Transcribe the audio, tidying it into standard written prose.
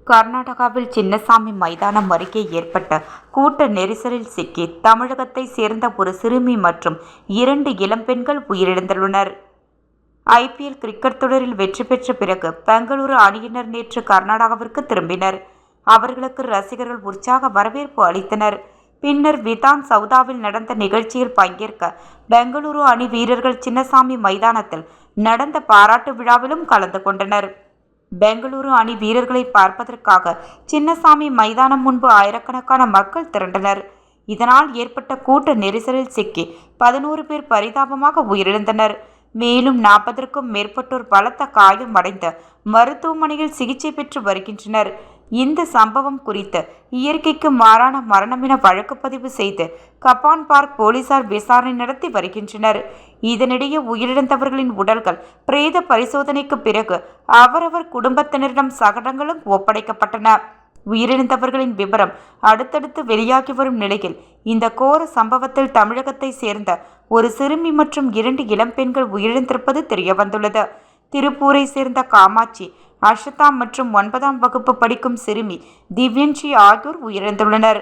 கர்நாடகாவில் சின்னசாமி மைதானம் அருகே ஏற்பட்ட கூட்ட நெரிசலில் சிக்கி தமிழகத்தை சேர்ந்த ஒரு சிறுமி மற்றும் 2 இளம்பெண்கள் உயிரிழந்துள்ளனர். ஐபிஎல் கிரிக்கெட் தொடரில் வெற்றி பெற்ற பிறகு பெங்களூரு அணியினர் நேற்று கர்நாடகாவிற்கு திரும்பினர். அவர்களுக்கு ரசிகர்கள் உற்சாக வரவேற்பு அளித்தனர். பின்னர் விதான் சவுதாவில் நடந்த நிகழ்ச்சியில் பங்கேற்க பெங்களூரு அணி வீரர்கள் சின்னசாமி மைதானத்தில் நடந்த பாராட்டு விழாவிலும் கலந்து கொண்டனர். பெங்களூரு அணி வீரர்களை பார்ப்பதற்காக சின்னசாமி மைதானம் முன்பு ஆயிரக்கணக்கான மக்கள் திரண்டனர். இதனால் ஏற்பட்ட கூட்ட நெரிசலில் சிக்கி 11 பேர் பரிதாபமாக உயிரிழந்தனர். மேலும் 40க்கும் மேற்பட்டோர் பலத்த காயம் அடைந்து மருத்துவமனையில் சிகிச்சை பெற்று வருகின்றனர். இந்த சம்பவம் குறித்து இயற்கைக்கு மாறான மரணம் என வழக்கு பதிவு செய்து கப்பான் பார்க் போலீசார் விசாரணை நடத்தி வருகின்றனர். இதனிடையே உயிரிழந்தவர்களின் உடல்கள் பிரேத பரிசோதனைக்கு பிறகு அவரவர் குடும்பத்தினரிடம் சடலங்களும் ஒப்படைக்கப்பட்டன. உயிரிழந்தவர்களின் விவரம் அடுத்தடுத்து வெளியாகி வரும் நிலையில் இந்த கோர சம்பவத்தில் தமிழகத்தை சேர்ந்த ஒரு சிறுமி மற்றும் 2 இளம்பெண்கள் உயிரிழந்திருப்பது தெரியவந்துள்ளது. திருப்பூரை சேர்ந்த காமாட்சி, அஷதா மற்றும் 9ஆம் வகுப்பு படிக்கும் சிறுமி திவ்யன்ஷி ஆகியோர் உயிரிழந்துள்ளனர்.